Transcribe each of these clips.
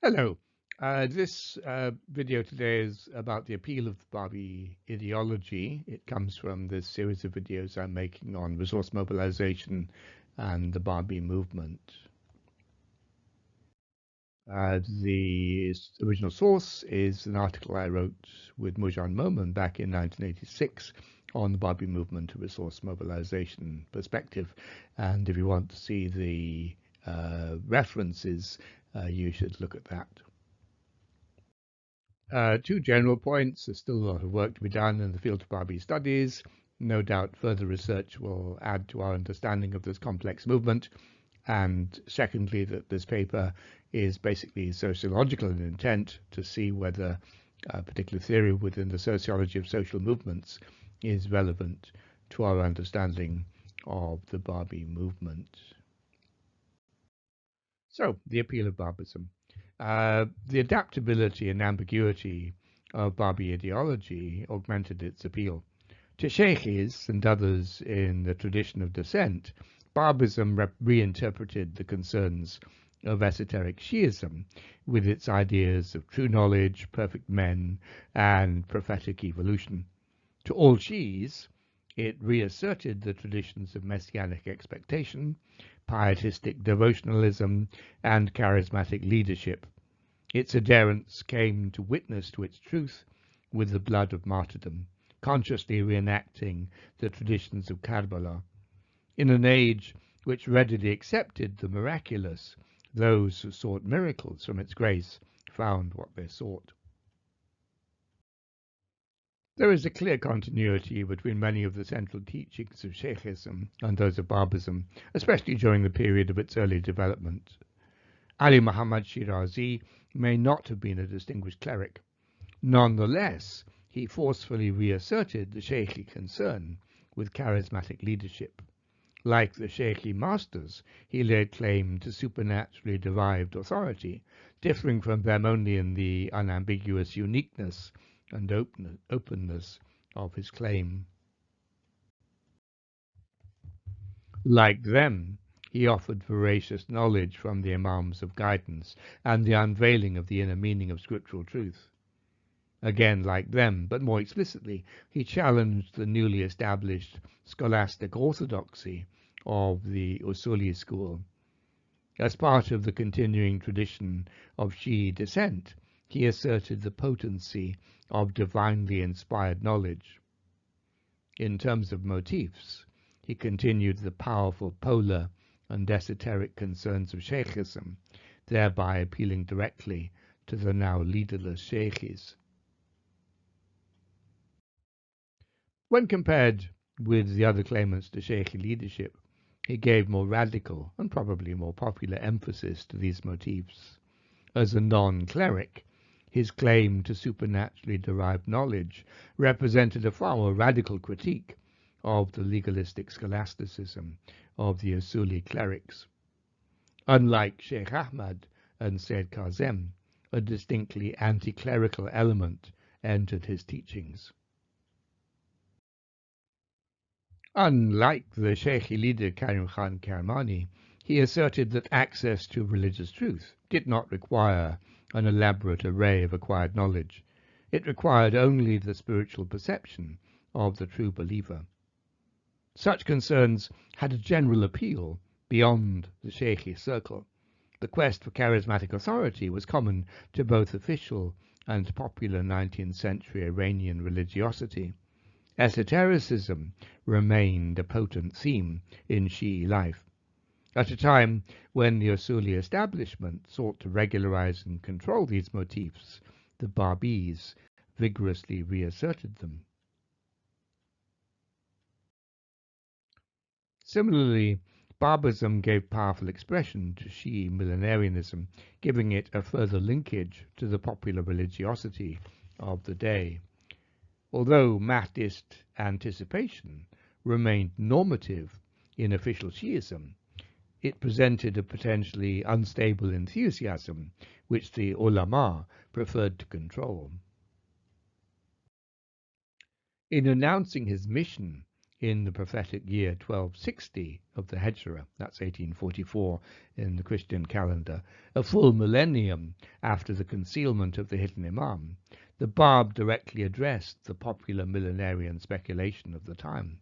Hello. This video today is about the appeal of the Babi ideology. It comes from this series of videos I'm making on resource mobilization and the Babi movement. The original source is an article I wrote with Moojan Momen back in 1986 on the Babi movement, a resource mobilization perspective. And if you want to see the references, you should look at that. Two general points. There's still a lot of work to be done in the field of Babi studies. No doubt further research will add to our understanding of this complex movement. And secondly, that this paper is basically sociological in intent to see whether a particular theory within the sociology of social movements is relevant to our understanding of the Babi movement. So, the appeal of Babism. The adaptability and ambiguity of Babi ideology augmented its appeal. To Shaykhis and others in the tradition of descent, Babism reinterpreted the concerns of esoteric Shi'ism with its ideas of true knowledge, perfect men, and prophetic evolution. To all Shi'is, it reasserted the traditions of Messianic expectation, Pietistic devotionalism, and charismatic leadership. Its adherents came to witness to its truth with the blood of martyrdom, consciously reenacting the traditions of Karbala. In an age which readily accepted the miraculous, those who sought miracles from its grace found what they sought. There is a clear continuity between many of the central teachings of Shaykhism and those of Babism, especially during the period of its early development. Ali Muhammad Shirazi may not have been a distinguished cleric. Nonetheless, he forcefully reasserted the Shaykhi concern with charismatic leadership. Like the Shaykhi masters, he laid claim to supernaturally derived authority, differing from them only in the unambiguous uniqueness and openness of his claim. Like them, he offered voracious knowledge from the Imams of guidance and the unveiling of the inner meaning of scriptural truth. Again, like them, but more explicitly, he challenged the newly established scholastic orthodoxy of the Usuli school. As part of the continuing tradition of Shi'i descent, he asserted the potency of divinely inspired knowledge. In terms of motifs, he continued the powerful polar and esoteric concerns of Shaykhism, thereby appealing directly to the now leaderless Shaykhis. When compared with the other claimants to Shaykhi leadership, he gave more radical and probably more popular emphasis to these motifs. As a non-cleric, his claim to supernaturally derived knowledge represented a far more radical critique of the legalistic scholasticism of the Usuli clerics. Unlike Sheikh Ahmad and Sayyid Kazem, a distinctly anti-clerical element entered his teachings. Unlike the Shaykhi leader Karim Khan Karamani, he asserted that access to religious truth did not require an elaborate array of acquired knowledge. It required only the spiritual perception of the true believer. Such concerns had a general appeal beyond the Shaykhi circle. The quest for charismatic authority was common to both official and popular 19th century Iranian religiosity. Esotericism remained a potent theme in Shi'i life. At a time when the Usuli establishment sought to regularize and control these motifs, the Babis vigorously reasserted them. Similarly, Babism gave powerful expression to Shi'i millenarianism, giving it a further linkage to the popular religiosity of the day. Although Mahdist anticipation remained normative in official Shi'ism, it presented a potentially unstable enthusiasm which the ulama preferred to control. In announcing his mission in the prophetic year 1260 of the Hejra, that's 1844 in the Christian calendar, a full millennium after the concealment of the hidden Imam, the Bab directly addressed the popular millenarian speculation of the time.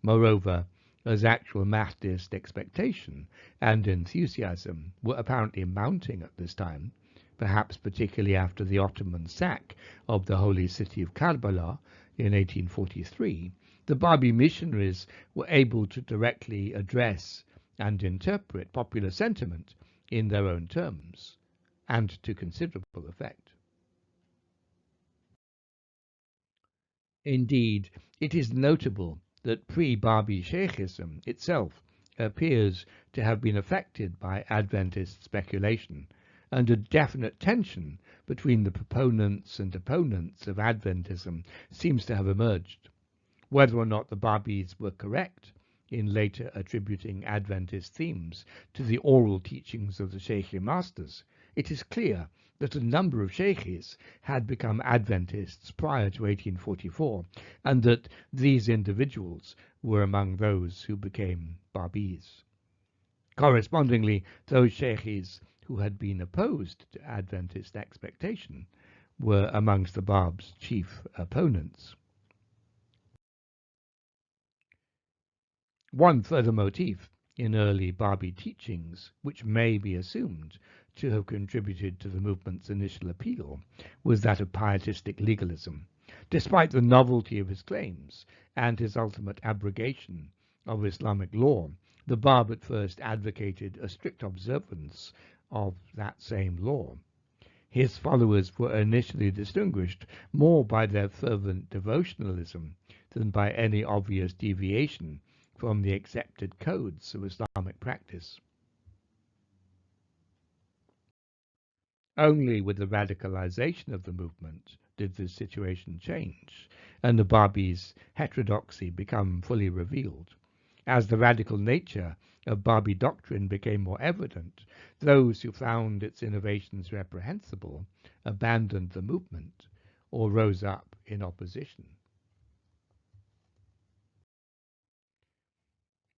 Moreover, as actual Mahdist expectation and enthusiasm were apparently mounting at this time, perhaps particularly after the Ottoman sack of the holy city of Karbala in 1843, the Babi missionaries were able to directly address and interpret popular sentiment in their own terms, and to considerable effect. Indeed, it is notable that pre-Babi Shaykhism itself appears to have been affected by Adventist speculation, and a definite tension between the proponents and opponents of Adventism seems to have emerged. Whether or not the Babis were correct in later attributing Adventist themes to the oral teachings of the Shaykhi masters, it is clear that a number of Shaykhis had become Adventists prior to 1844, and that these individuals were among those who became Babis. Correspondingly, those Shaykhis who had been opposed to Adventist expectation were amongst the Bab's chief opponents. One further motif in early Babi teachings, which may be assumed to have contributed to the movement's initial appeal, was that of pietistic legalism. Despite the novelty of his claims and his ultimate abrogation of Islamic law, the Bab at first advocated a strict observance of that same law. His followers were initially distinguished more by their fervent devotionalism than by any obvious deviation from the accepted codes of Islamic practice. Only with the radicalization of the movement did this situation change, and the Babi's heterodoxy become fully revealed. As the radical nature of Babi doctrine became more evident, those who found its innovations reprehensible abandoned the movement or rose up in opposition.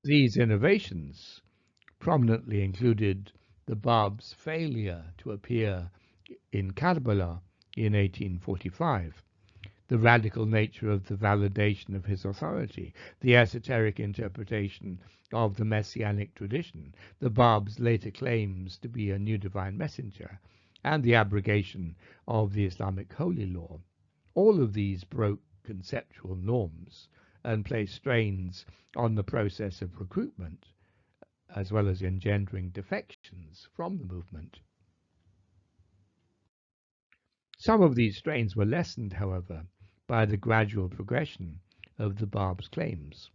These innovations prominently included the Bab's failure to appear in Karbala in 1845, the radical nature of the validation of his authority, the esoteric interpretation of the Messianic tradition, the Bab's later claims to be a new divine messenger, and the abrogation of the Islamic holy law. All of these broke conceptual norms and placed strains on the process of recruitment, as well as engendering defections from the movement. Some of these strains were lessened, however, by the gradual progression of the Bab's claims.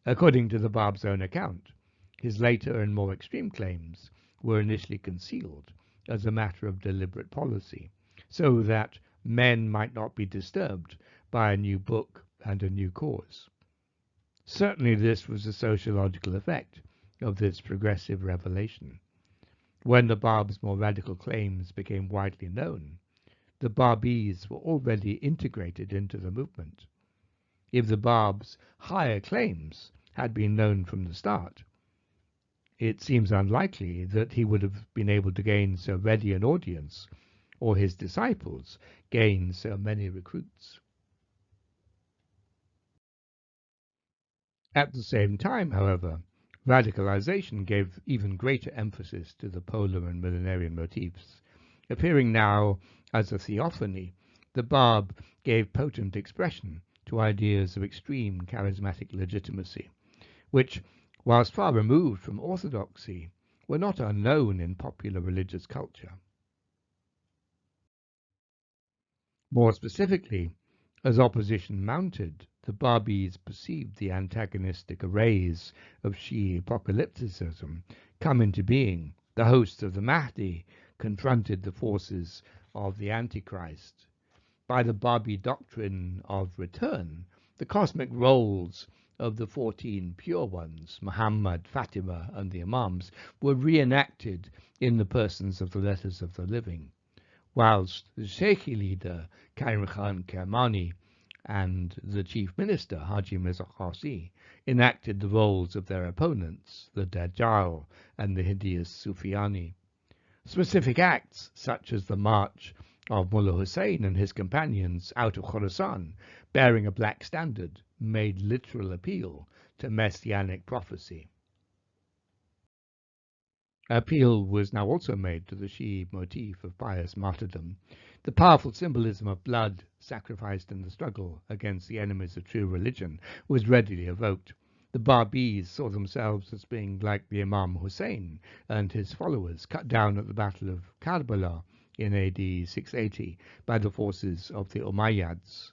According to the Bab's own account, his later and more extreme claims were initially concealed as a matter of deliberate policy, so that men might not be disturbed by a new book and a new cause. Certainly this was a sociological effect of this progressive revelation. When the Bab's more radical claims became widely known, the Babis were already integrated into the movement. If the Bab's higher claims had been known from the start, it seems unlikely that he would have been able to gain so ready an audience, or his disciples gain so many recruits. At the same time, however, radicalization gave even greater emphasis to the polar and millenarian motifs. Appearing now as a theophany, the Bab gave potent expression to ideas of extreme charismatic legitimacy, which, whilst far removed from orthodoxy, were not unknown in popular religious culture. More specifically, as opposition mounted, the Babis perceived the antagonistic arrays of Shi'i apocalypticism come into being. The hosts of the Mahdi confronted the forces of the Antichrist. By the Babi doctrine of return, the cosmic roles of the 14 pure ones, Muhammad, Fatima, and the Imams, were reenacted in the persons of the letters of the living, whilst the Shaykhi leader, Karim Khan Kermani, and the chief minister, Haji Mirza Kharsi, enacted the roles of their opponents, the Dajjal and the hideous Sufyani. Specific acts, such as the march of Mullah Hussein and his companions out of Khorasan, bearing a black standard, made literal appeal to Messianic prophecy. Appeal was now also made to the Shi'i motif of pious martyrdom. The powerful symbolism of blood sacrificed in the struggle against the enemies of true religion was readily evoked. The Bābīs saw themselves as being like the Imam Hussein and his followers, cut down at the Battle of Karbala in AD 680 by the forces of the Umayyads.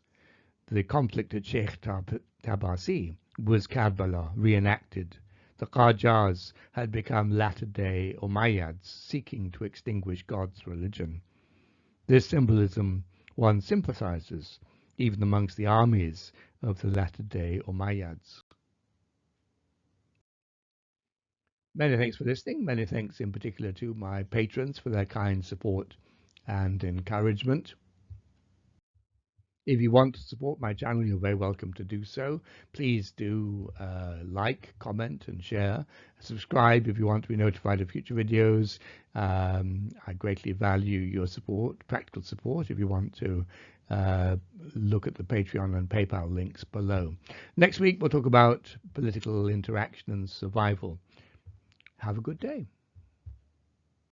The conflict at Sheikh Tabasi was Karbala reenacted. The Qajars had become latter-day Umayyads, seeking to extinguish God's religion. This symbolism one sympathizes even amongst the armies of the latter-day Umayyads. Many thanks for listening. Many thanks in particular to my patrons for their kind support and encouragement. If you want to support my channel, you're very welcome to do so. Please do like, comment, and share. Subscribe if you want to be notified of future videos. I greatly value your support, practical support, if you want to look at the Patreon and PayPal links below. Next week, we'll talk about political interaction and survival. Have a good day.